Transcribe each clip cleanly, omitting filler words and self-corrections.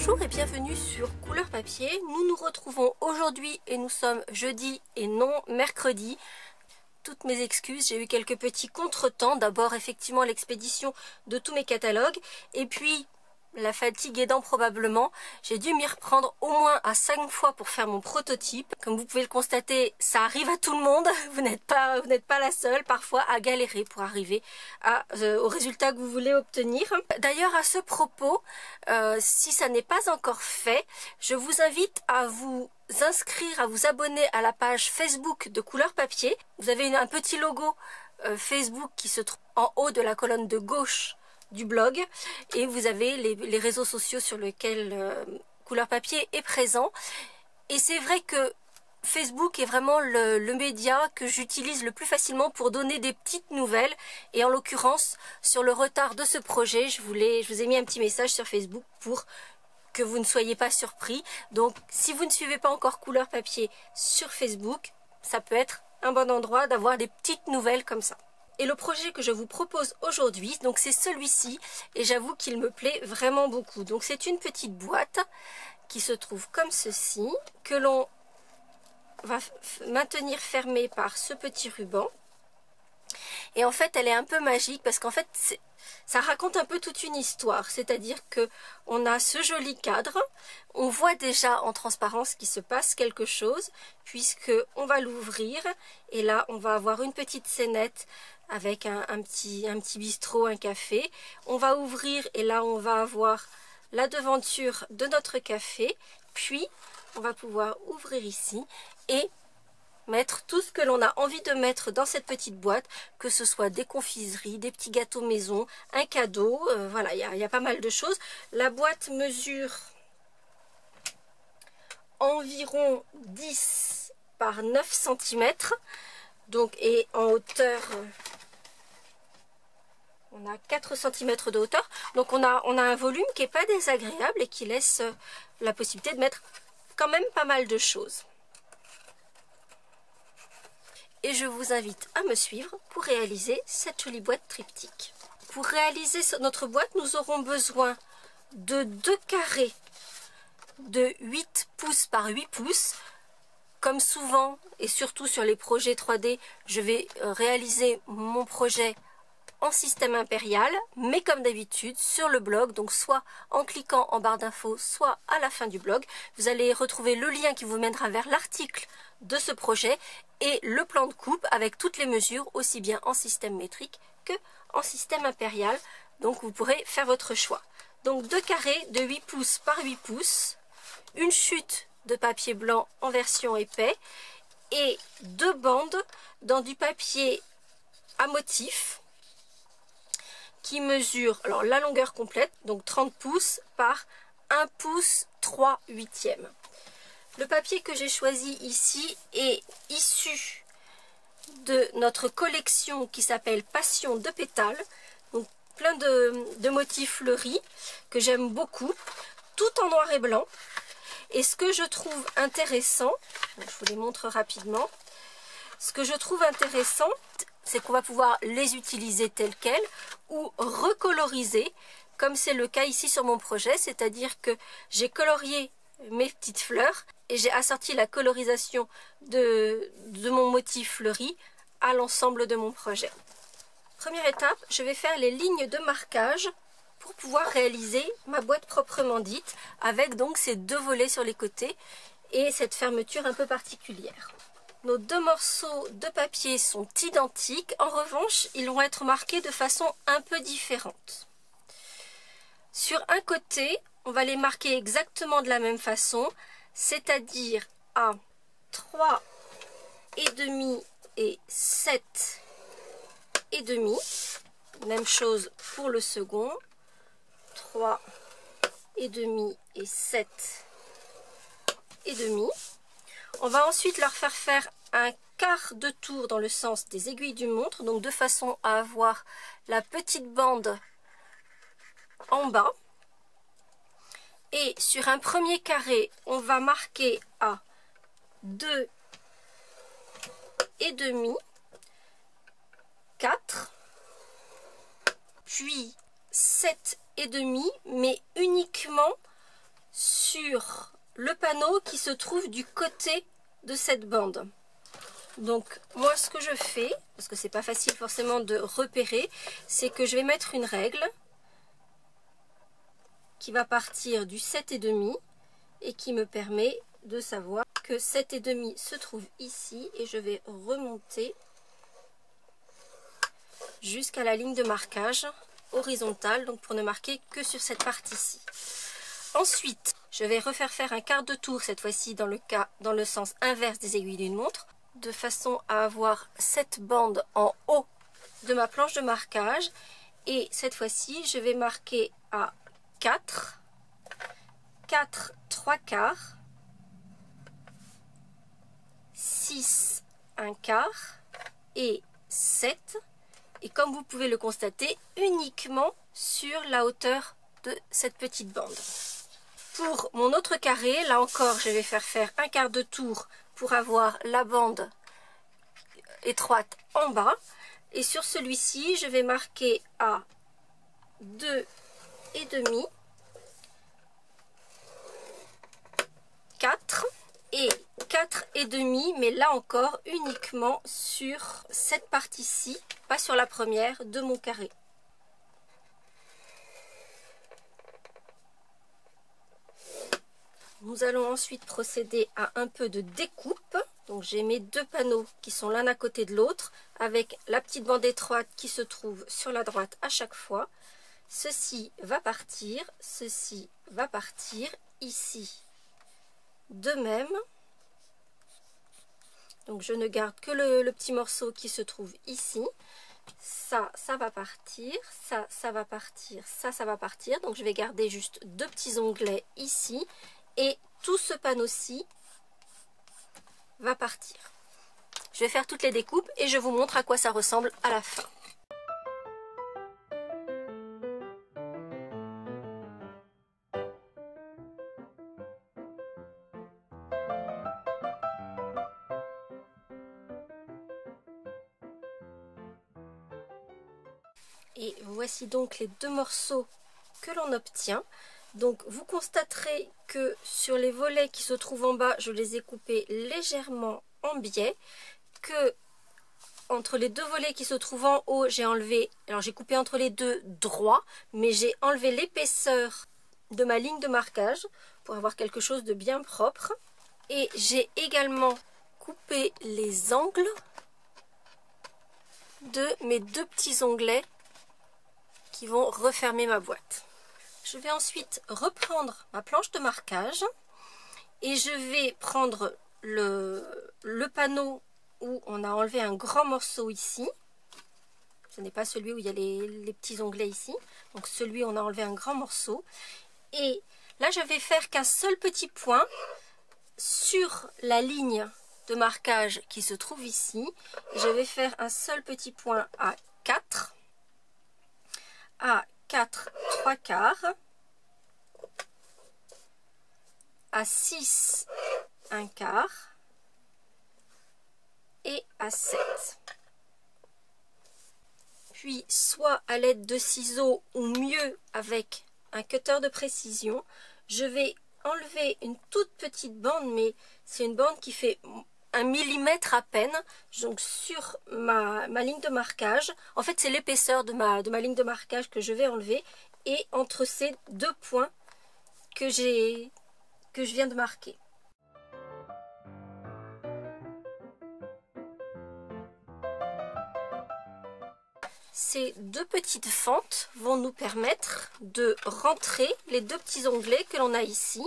Bonjour et bienvenue sur Couleur Papier. Nous nous retrouvons aujourd'hui et nous sommes jeudi et non mercredi. Toutes mes excuses, j'ai eu quelques petits contretemps. D'abord effectivement l'expédition de tous mes catalogues et puis la fatigue aidant probablement, j'ai dû m'y reprendre au moins à 5 fois pour faire mon prototype. Comme vous pouvez le constater, ça arrive à tout le monde. Vous n'êtes pas la seule parfois à galérer pour arriver au résultat que vous voulez obtenir. D'ailleurs à ce propos, si ça n'est pas encore fait, je vous invite à vous inscrire, à vous abonner à la page Facebook de Couleur Papier. Vous avez un petit logo Facebook qui se trouve en haut de la colonne de gauche du blog et vous avez les réseaux sociaux sur lesquels Couleur Papier est présent. Et c'est vrai que Facebook est vraiment le média que j'utilise le plus facilement pour donner des petites nouvelles, et en l'occurrence sur le retard de ce projet, je vous ai mis un petit message sur Facebook pour que vous ne soyez pas surpris. Donc si vous ne suivez pas encore Couleur Papier sur Facebook, ça peut être un bon endroit d'avoir des petites nouvelles comme ça. Et le projet que je vous propose aujourd'hui, donc c'est celui-ci, et j'avoue qu'il me plaît vraiment beaucoup. Donc c'est une petite boîte qui se trouve comme ceci, que l'on va maintenir fermée par ce petit ruban. Et en fait elle est un peu magique parce qu'en fait ça raconte un peu toute une histoire, c'est-à-dire que on a ce joli cadre, on voit déjà en transparence qu'il se passe quelque chose puisque on va l'ouvrir et là on va avoir une petite scénette avec un petit bistrot, un café. On va ouvrir et là on va avoir la devanture de notre café, puis on va pouvoir ouvrir ici et mettre tout ce que l'on a envie de mettre dans cette petite boîte, que ce soit des confiseries, des petits gâteaux maison, un cadeau, voilà, il y a pas mal de choses. La boîte mesure environ 10 par 9 cm, donc, et en hauteur, on a 4 cm de hauteur, donc on a un volume qui n'est pas désagréable et qui laisse la possibilité de mettre quand même pas mal de choses. Et je vous invite à me suivre pour réaliser cette jolie boîte triptyque. Pour réaliser notre boîte, nous aurons besoin de 2 carrés de 8 pouces par 8 pouces. Comme souvent et surtout sur les projets 3D, je vais réaliser mon projet en système impérial, mais comme d'habitude sur le blog, donc soit en cliquant en barre d'infos, soit à la fin du blog, vous allez retrouver le lien qui vous mènera vers l'article de ce projet et le plan de coupe avec toutes les mesures, aussi bien en système métrique que en système impérial. Donc vous pourrez faire votre choix. Donc 2 carrés de 8 pouces par 8 pouces, une chute de papier blanc en version épais et 2 bandes dans du papier à motif qui mesure alors la longueur complète, donc 30 pouces par 1 pouce 3/8. Le papier que j'ai choisi ici est issu de notre collection qui s'appelle Passion de pétales. Donc plein de motifs fleuris que j'aime beaucoup, tout en noir et blanc. Et ce que je trouve intéressant, je vous les montre rapidement, ce que je trouve intéressant, c'est qu'on va pouvoir les utiliser tels quels ou recoloriser, comme c'est le cas ici sur mon projet, c'est-à-dire que j'ai colorié mes petites fleurs et j'ai assorti la colorisation de mon motif fleuri à l'ensemble de mon projet. Première étape, je vais faire les lignes de marquage pour pouvoir réaliser ma boîte proprement dite, avec donc ces 2 volets sur les côtés et cette fermeture un peu particulière. Nos 2 morceaux de papier sont identiques, en revanche ils vont être marqués de façon un peu différente. Sur un côté, on va les marquer exactement de la même façon, c'est-à-dire à 3,5 et 7,5. Même chose pour le second, 3,5 et 7,5. On va ensuite leur faire un quart de tour dans le sens des aiguilles d'une montre, donc de façon à avoir la petite bande en bas. Et sur un premier carré, on va marquer à 2,5, 4, puis 7,5, mais uniquement sur le panneau qui se trouve du côté de cette bande. Donc moi ce que je fais, parce que c'est pas facile forcément de repérer, c'est que je vais mettre une règle qui va partir du 7,5 et qui me permet de savoir que 7,5 se trouve ici, et je vais remonter jusqu'à la ligne de marquage horizontale, donc pour ne marquer que sur cette partie-ci. Ensuite, je vais refaire faire un quart de tour, cette fois-ci dans le sens inverse des aiguilles d'une montre, de façon à avoir cette bande en haut de ma planche de marquage. Et cette fois-ci, je vais marquer à 4, 4 3/4, 6 1/4 et 7. Et comme vous pouvez le constater, uniquement sur la hauteur de cette petite bande. Pour mon autre carré, là encore, je vais faire un quart de tour pour avoir la bande étroite en bas. Et sur celui-ci, je vais marquer à 2,5, 4 et 4,5, mais là encore uniquement sur cette partie-ci, pas sur la première de mon carré. Nous allons ensuite procéder à un peu de découpe. Donc j'ai mes deux panneaux qui sont l'un à côté de l'autre, avec la petite bande étroite qui se trouve sur la droite à chaque fois. Ceci va partir, ceci va partir, ici de même. Donc je ne garde que le petit morceau qui se trouve ici. Ça va partir, ça va partir, ça va partir. Donc je vais garder juste deux petits onglets ici. Et tout ce panneau-ci va partir. Je vais faire toutes les découpes et je vous montre à quoi ça ressemble à la fin. Et voici donc les deux morceaux que l'on obtient. Donc vous constaterez que sur les volets qui se trouvent en bas, je les ai coupés légèrement en biais, que entre les deux volets qui se trouvent en haut, j'ai enlevé, alors j'ai coupé entre les deux droit, mais j'ai enlevé l'épaisseur de ma ligne de marquage pour avoir quelque chose de bien propre. Et j'ai également coupé les angles de mes deux petits onglets qui vont refermer ma boîte. Je vais ensuite reprendre ma planche de marquage et je vais prendre le panneau où on a enlevé un grand morceau ici. Ce n'est pas celui où il y a les petits onglets ici. Donc celui où on a enlevé un grand morceau. Et là, je vais faire qu'un seul petit point sur la ligne de marquage qui se trouve ici. Je vais faire un seul petit point à 4. À 4 3/4, à 6 1/4 et à 7. Puis soit à l'aide de ciseaux ou mieux avec un cutter de précision, je vais enlever une toute petite bande, mais c'est une bande qui fait 1 millimètre à peine, donc sur ma ligne de marquage. En fait, c'est l'épaisseur de ma ligne de marquage que je vais enlever, et entre ces deux points que je viens de marquer. Ces deux petites fentes vont nous permettre de rentrer les deux petits onglets que l'on a ici,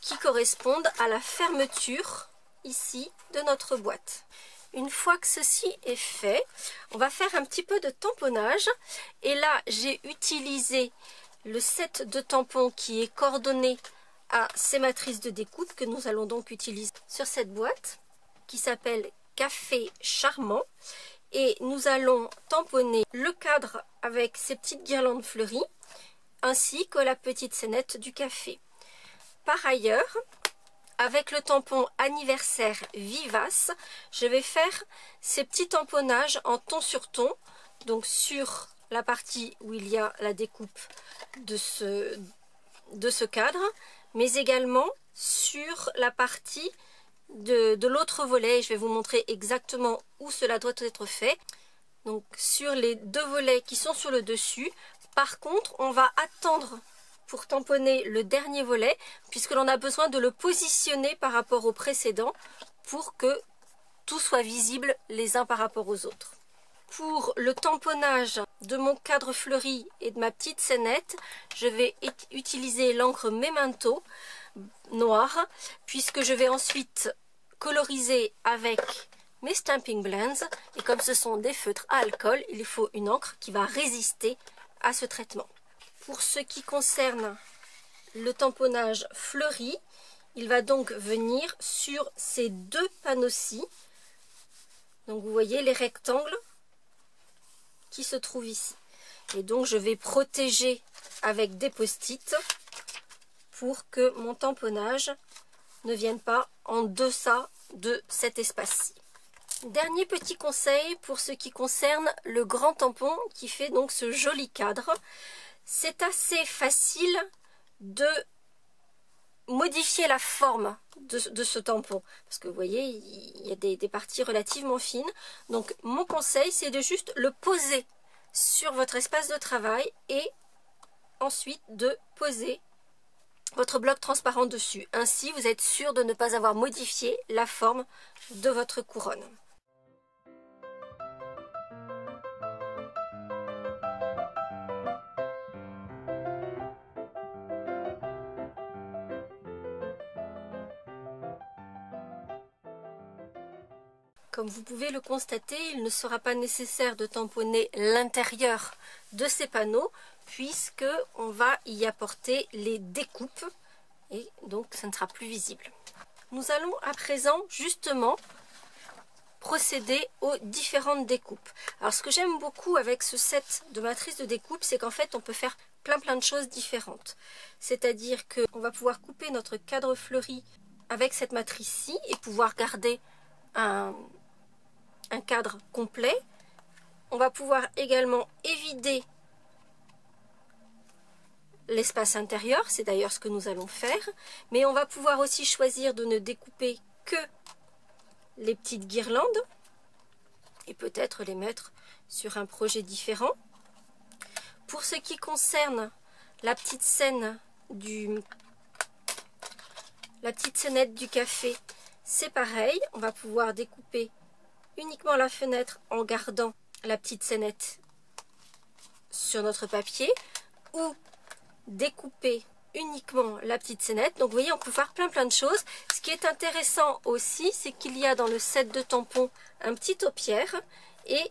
qui correspondent à la fermeture ici de notre boîte. Une fois que ceci est fait, on va faire un petit peu de tamponnage. Et là, j'ai utilisé le set de tampons qui est coordonné à ces matrices de découpe que nous allons donc utiliser sur cette boîte qui s'appelle Café Charmant. Et nous allons tamponner le cadre avec ces petites guirlandes fleuries ainsi que la petite scénette du café. Par ailleurs, avec le tampon anniversaire Vivace, je vais faire ces petits tamponnages en ton sur ton, donc sur la partie où il y a la découpe de de ce cadre, mais également sur la partie de l'autre volet. Je vais vous montrer exactement où cela doit être fait. Donc sur les deux volets qui sont sur le dessus. Par contre, on va attendre pour tamponner le dernier volet, puisque l'on a besoin de le positionner par rapport au précédent pour que tout soit visible les uns par rapport aux autres. Pour le tamponnage de mon cadre fleuri et de ma petite scénette, je vais utiliser l'encre Memento noire, puisque je vais ensuite coloriser avec mes Stampin' Blends. Et comme ce sont des feutres à alcool, il faut une encre qui va résister à ce traitement. Pour ce qui concerne le tamponnage fleuri, il va donc venir sur ces deux panneaux-ci. Donc vous voyez les rectangles qui se trouvent ici. Et donc je vais protéger avec des post-it pour que mon tamponnage ne vienne pas en deçà de cet espace-ci. Dernier petit conseil pour ce qui concerne le grand tampon qui fait donc ce joli cadre. C'est assez facile de modifier la forme de ce tampon, parce que vous voyez il y a des parties relativement fines. Donc mon conseil, c'est de juste le poser sur votre espace de travail et ensuite de poser votre bloc transparent dessus. Ainsi vous êtes sûr de ne pas avoir modifié la forme de votre couronne. Comme vous pouvez le constater, il ne sera pas nécessaire de tamponner l'intérieur de ces panneaux puisque on va y apporter les découpes et donc ça ne sera plus visible. Nous allons à présent justement procéder aux différentes découpes. Alors ce que j'aime beaucoup avec ce set de matrices de découpe, c'est qu'en fait on peut faire plein de choses différentes. C'est-à-dire qu'on va pouvoir couper notre cadre fleuri avec cette matrice-ci et pouvoir garder un cadre complet. On va pouvoir également évider l'espace intérieur, c'est d'ailleurs ce que nous allons faire, mais on va pouvoir aussi choisir de ne découper que les petites guirlandes et peut-être les mettre sur un projet différent. Pour ce qui concerne la petite scène la petite scénette du café, c'est pareil, on va pouvoir découper uniquement la fenêtre en gardant la petite scénette sur notre papier ou découper uniquement la petite scénette. Donc vous voyez, on peut faire plein de choses. Ce qui est intéressant aussi, c'est qu'il y a dans le set de tampons un petit taupière et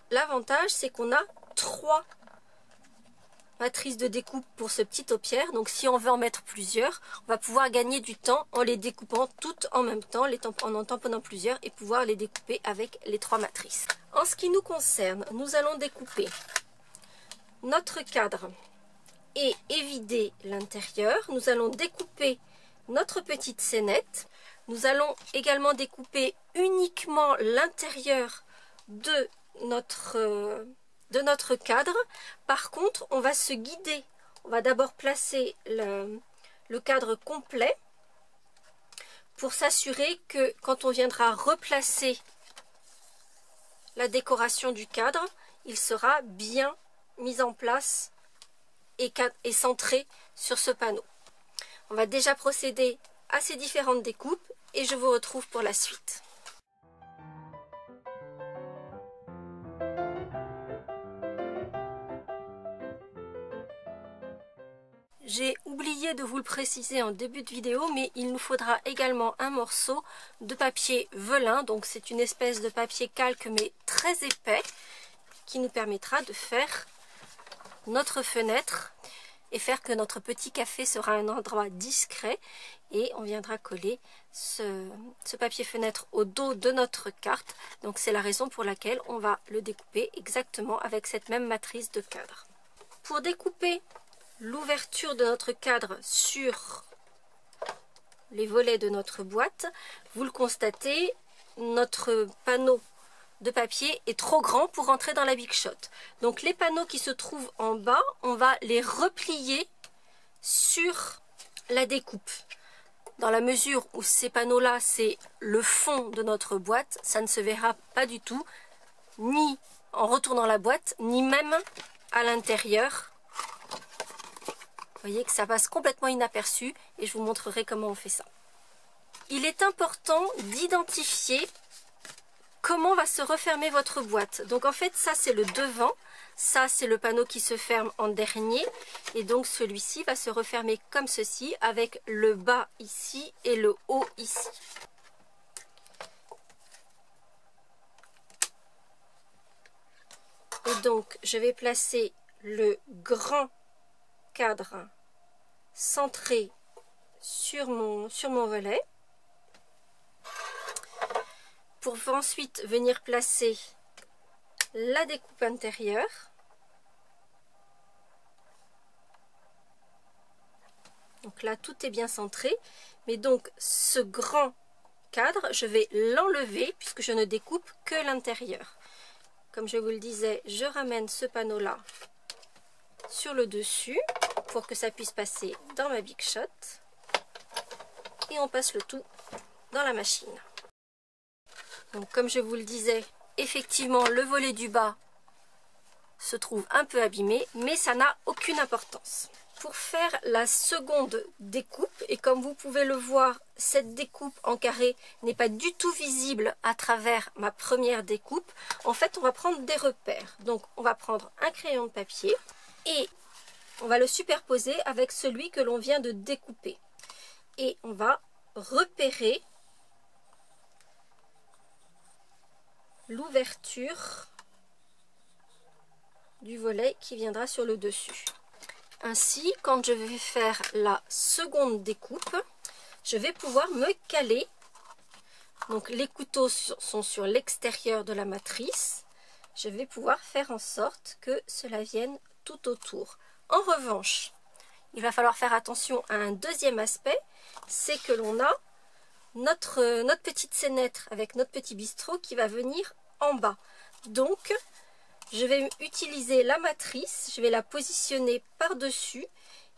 l'avantage c'est qu'on a 3 matrices de découpe pour ce petit taupière. Donc si on veut en mettre plusieurs, on va pouvoir gagner du temps en les découpant toutes en même temps, en en tamponnant plusieurs et pouvoir les découper avec les 3 matrices. En ce qui nous concerne, nous allons découper notre cadre et évider l'intérieur. Nous allons découper notre petite scénette. Nous allons également découper uniquement l'intérieur de notre cadre. Par contre, on va se guider. On va d'abord placer le cadre complet pour s'assurer que quand on viendra replacer la décoration du cadre, il sera bien mis en place et centré sur ce panneau. On va déjà procéder à ces différentes découpes et je vous retrouve pour la suite. J'ai oublié de vous le préciser en début de vidéo, mais il nous faudra également un morceau de papier velin. Donc c'est une espèce de papier calque mais très épais qui nous permettra de faire notre fenêtre et faire que notre petit café sera un endroit discret. Et on viendra coller ce papier fenêtre au dos de notre carte. Donc c'est la raison pour laquelle on va le découper exactement avec cette même matrice de cadre. Pour découper l'ouverture de notre cadre sur les volets de notre boîte, vous le constatez, notre panneau de papier est trop grand pour rentrer dans la Big Shot. Donc les panneaux qui se trouvent en bas, on va les replier sur la découpe. Dans la mesure où ces panneaux-là, c'est le fond de notre boîte, ça ne se verra pas du tout, ni en retournant la boîte, ni même à l'intérieur. Vous voyez que ça passe complètement inaperçu et je vous montrerai comment on fait ça. Il est important d'identifier comment va se refermer votre boîte. Donc en fait, ça c'est le devant, ça c'est le panneau qui se ferme en dernier et donc celui-ci va se refermer comme ceci avec le bas ici et le haut ici. Et donc je vais placer le grand cadre centré sur mon volet pour ensuite venir placer la découpe intérieure. Donc là tout est bien centré, mais donc ce grand cadre je vais l'enlever puisque je ne découpe que l'intérieur. Comme je vous le disais, je ramène ce panneau là sur le dessus pour que ça puisse passer dans ma Big Shot et on passe le tout dans la machine. Donc comme je vous le disais, effectivement le volet du bas se trouve un peu abîmé, mais ça n'a aucune importance. Pour faire la seconde découpe, et comme vous pouvez le voir, cette découpe en carré n'est pas du tout visible à travers ma première découpe, en fait on va prendre des repères. Donc on va prendre un crayon de papier et on va le superposer avec celui que l'on vient de découper. Et on va repérer l'ouverture du volet qui viendra sur le dessus. Ainsi, quand je vais faire la seconde découpe, je vais pouvoir me caler. Donc les couteaux sont sur l'extérieur de la matrice. Je vais pouvoir faire en sorte que cela vienne tout autour. En revanche, il va falloir faire attention à un deuxième aspect, c'est que l'on a notre petite scénette avec notre petit bistrot qui va venir en bas. Donc, je vais utiliser la matrice, je vais la positionner par-dessus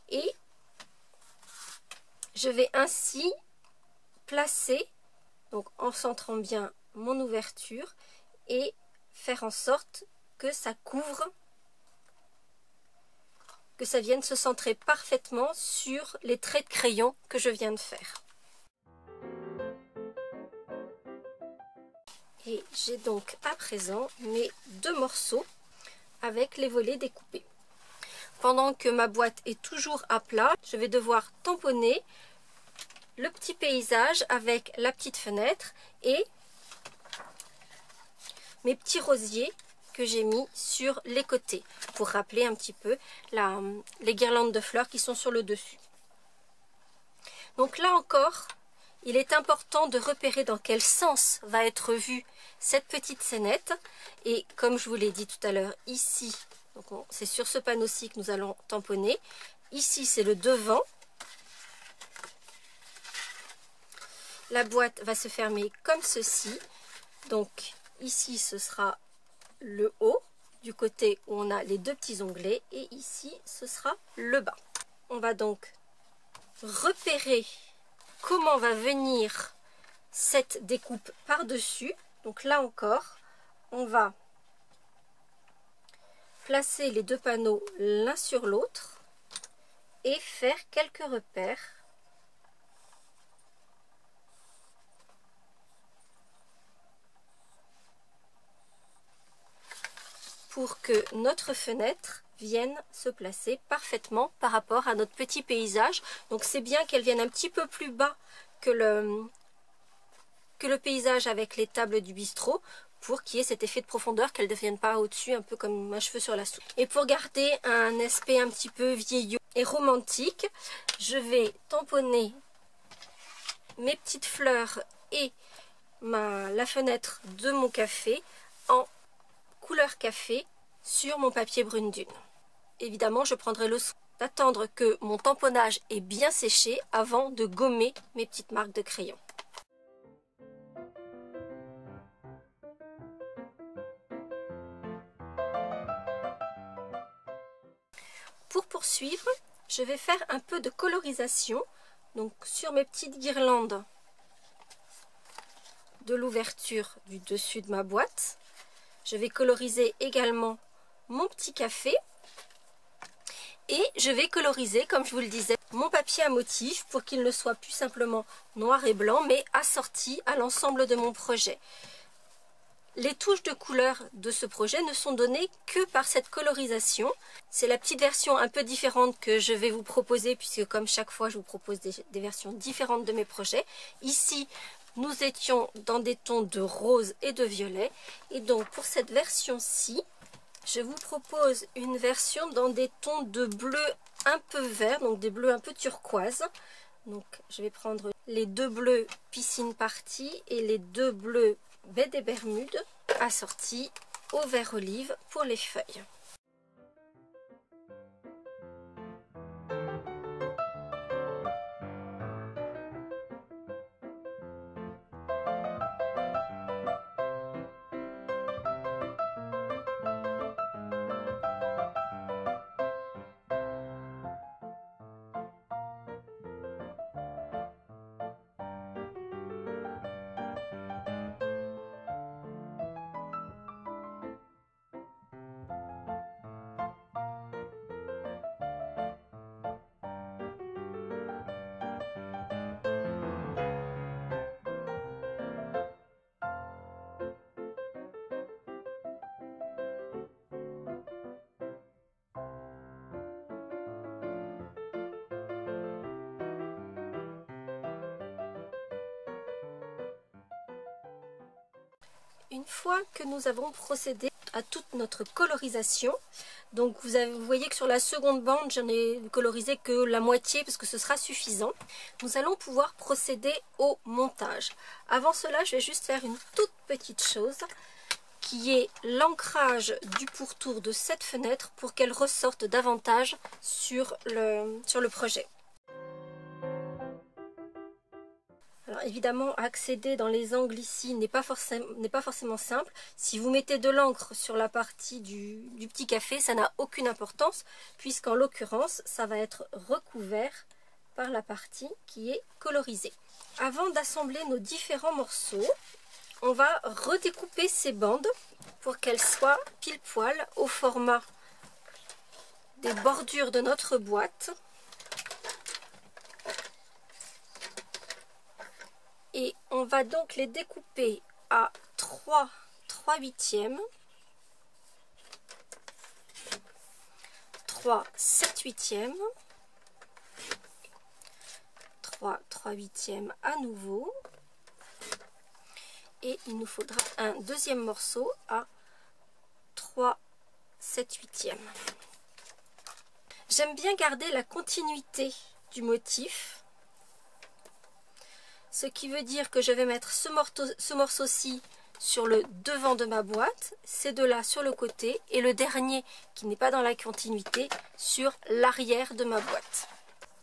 et je vais ainsi placer, donc en centrant bien mon ouverture et faire en sorte que ça couvre, que ça vienne se centrer parfaitement sur les traits de crayon que je viens de faire. Et j'ai donc à présent mes deux morceaux avec les volets découpés. Pendant que ma boîte est toujours à plat, je vais devoir tamponner le petit paysage avec la petite fenêtre et mes petits rosiers que j'ai mis sur les côtés pour rappeler un petit peu les guirlandes de fleurs qui sont sur le dessus. Donc là encore, il est important de repérer dans quel sens va être vue cette petite scénette. Et comme je vous l'ai dit tout à l'heure, ici, c'est sur ce panneau-ci que nous allons tamponner. Ici, c'est le devant. La boîte va se fermer comme ceci. Donc ici, ce sera le haut, du côté où on a les deux petits onglets. Et ici, ce sera le bas. On va donc repérer comment va venir cette découpe par-dessus. Donc là encore, on va placer les deux panneaux l'un sur l'autre et faire quelques repères pour que notre fenêtre vienne se placer parfaitement par rapport à notre petit paysage. Donc c'est bien qu'elle vienne un petit peu plus bas que le paysage avec les tables du bistrot pour qu'il y ait cet effet de profondeur, qu'elle ne devienne pas au-dessus un peu comme un cheveu sur la soupe. Et pour garder un aspect un petit peu vieillot et romantique, je vais tamponner mes petites fleurs et la fenêtre de mon café en couleur café sur mon papier brune dune. Évidemment, je prendrai le soin d'attendre que mon tamponnage est bien séché avant de gommer mes petites marques de crayon. Pour poursuivre, je vais faire un peu de colorisation. Donc sur mes petites guirlandes de l'ouverture du dessus de ma boîte, je vais coloriser également mon petit café. Et je vais coloriser, comme je vous le disais, mon papier à motif pour qu'il ne soit plus simplement noir et blanc, mais assorti à l'ensemble de mon projet. Les touches de couleur de ce projet ne sont données que par cette colorisation. C'est la petite version un peu différente que je vais vous proposer, puisque comme chaque fois je vous propose des versions différentes de mes projets. Ici, nous étions dans des tons de rose et de violet. Et donc pour cette version-ci, je vous propose une version dans des tons de bleu un peu vert, donc des bleus un peu turquoise. Donc je vais prendre les deux bleus piscine party et les deux bleus baie des Bermudes assortis au vert olive pour les feuilles. Une fois que nous avons procédé à toute notre colorisation, donc vous voyez que sur la seconde bande, j'en ai colorisé que la moitié parce que ce sera suffisant. Nous allons pouvoir procéder au montage. Avant cela, je vais juste faire une toute petite chose qui est l'ancrage du pourtour de cette fenêtre pour qu'elle ressorte davantage sur le projet. Alors évidemment, accéder dans les angles ici n'est pas forcément simple. Si vous mettez de l'encre sur la partie du petit café, ça n'a aucune importance, puisqu'en l'occurrence, ça va être recouvert par la partie qui est colorisée. Avant d'assembler nos différents morceaux, on va redécouper ces bandes pour qu'elles soient pile poil au format des bordures de notre boîte. Et on va donc les découper à 3/8, 3/7/8, 3/8 à nouveau. Et il nous faudra un deuxième morceau à 3/7/8. J'aime bien garder la continuité du motif. Ce qui veut dire que je vais mettre ce morceau-ci sur le devant de ma boîte, ces deux-là sur le côté, et le dernier, qui n'est pas dans la continuité, sur l'arrière de ma boîte.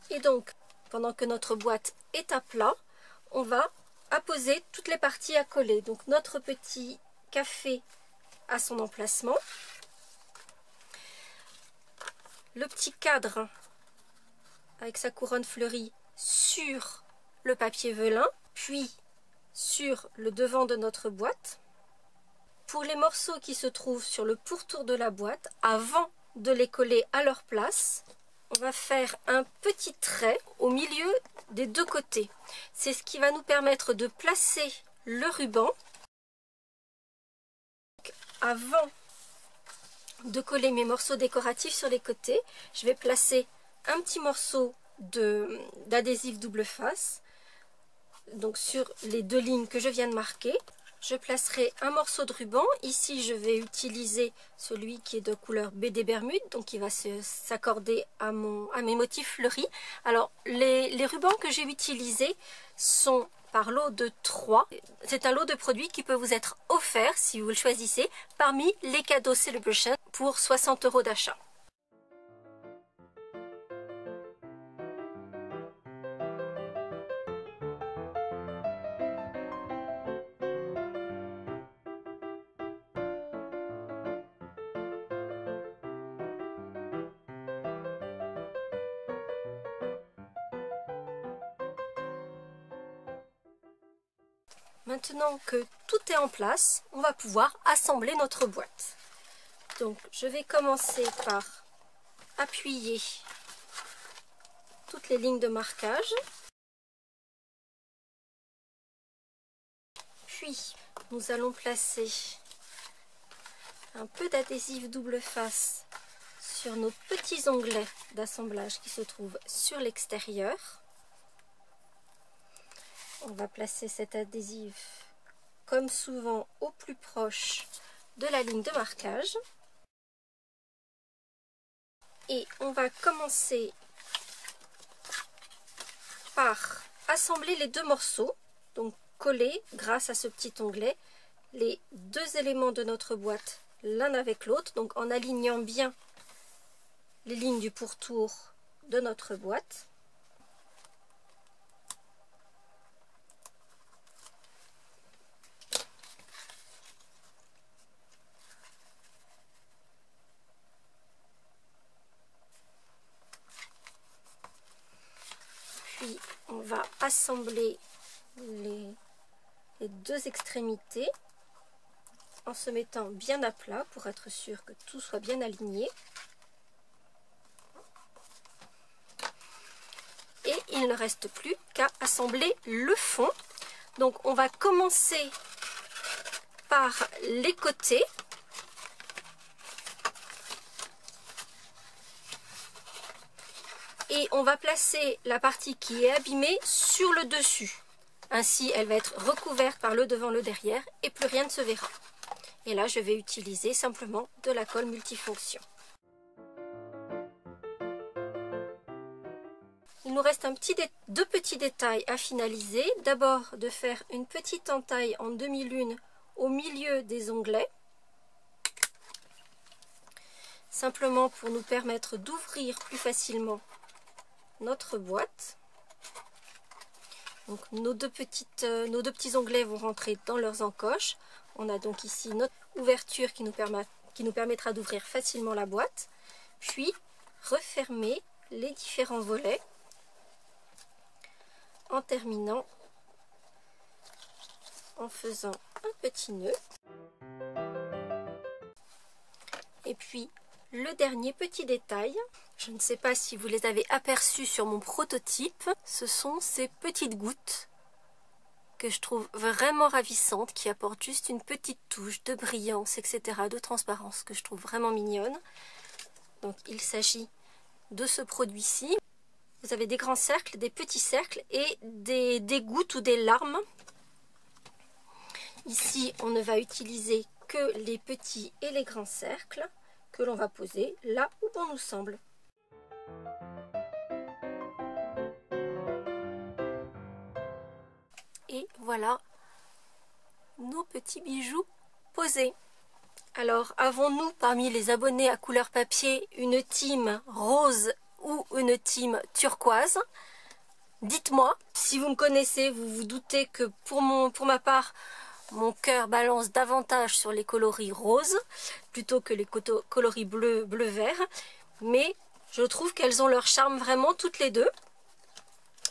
Et donc, pendant que notre boîte est à plat, on va apposer toutes les parties à coller. Donc notre petit café à son emplacement, le petit cadre avec sa couronne fleurie sur le papier velin, puis sur le devant de notre boîte. Pour les morceaux qui se trouvent sur le pourtour de la boîte, avant de les coller à leur place, on va faire un petit trait au milieu des deux côtés. C'est ce qui va nous permettre de placer le ruban. Avant de coller mes morceaux décoratifs sur les côtés, je vais placer un petit morceau d'adhésif double face. Donc sur les deux lignes que je viens de marquer, je placerai un morceau de ruban. Ici, je vais utiliser celui qui est de couleur baie des Bermudes, donc il va s'accorder à mes motifs fleuris. Alors, les rubans que j'ai utilisés sont par lot de 3. C'est un lot de produits qui peut vous être offert, si vous le choisissez, parmi les cadeaux Celebration pour 60 € d'achat. maintenant que tout est en place, on va pouvoir assembler notre boîte. Donc je vais commencer par appuyer toutes les lignes de marquage. Puis nous allons placer un peu d'adhésif double face sur nos petits onglets d'assemblage qui se trouvent sur l'extérieur. On va placer cet adhésif comme souvent au plus proche de la ligne de marquage. Et on va commencer par assembler les deux morceaux, donc coller grâce à ce petit onglet les deux éléments de notre boîte l'un avec l'autre, donc en alignant bien les lignes du pourtour de notre boîte. Puis on va assembler les deux extrémités en se mettant bien à plat pour être sûr que tout soit bien aligné. Et il ne reste plus qu'à assembler le fond. Donc on va commencer par les côtés. Et on va placer la partie qui est abîmée sur le dessus. Ainsi, elle va être recouverte par le devant, le derrière et plus rien ne se verra. Et là, je vais utiliser simplement de la colle multifonction. Il nous reste deux petits détails à finaliser. D'abord, de faire une petite entaille en demi-lune au milieu des onglets. Simplement pour nous permettre d'ouvrir plus facilement notre boîte. Donc nos deux petits onglets vont rentrer dans leurs encoches. On a donc ici notre ouverture qui nous permettra d'ouvrir facilement la boîte. Puis refermer les différents volets en terminant en faisant un petit nœud. Et puis le dernier petit détail, je ne sais pas si vous les avez aperçus sur mon prototype, ce sont ces petites gouttes que je trouve vraiment ravissantes, qui apportent juste une petite touche de brillance, etc., de transparence, que je trouve vraiment mignonne. Donc il s'agit de ce produit-ci. Vous avez des grands cercles, des petits cercles et des gouttes ou des larmes. Ici, on ne va utiliser que les petits et les grands cercles que l'on va poser là où bon nous semble. Et voilà nos petits bijoux posés. Alors, avons-nous parmi les abonnés à Couleur Papier une team rose ou une team turquoise? Dites-moi, si vous me connaissez, vous vous doutez que pour ma part, mon cœur balance davantage sur les coloris roses plutôt que les coloris bleu-vert. Mais je trouve qu'elles ont leur charme vraiment toutes les deux,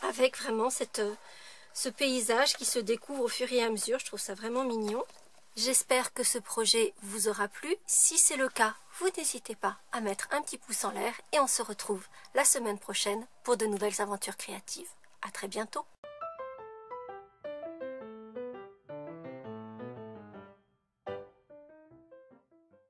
avec vraiment ce paysage qui se découvre au fur et à mesure. Je trouve ça vraiment mignon. J'espère que ce projet vous aura plu. Si c'est le cas, vous n'hésitez pas à mettre un petit pouce en l'air et on se retrouve la semaine prochaine pour de nouvelles aventures créatives. À très bientôt.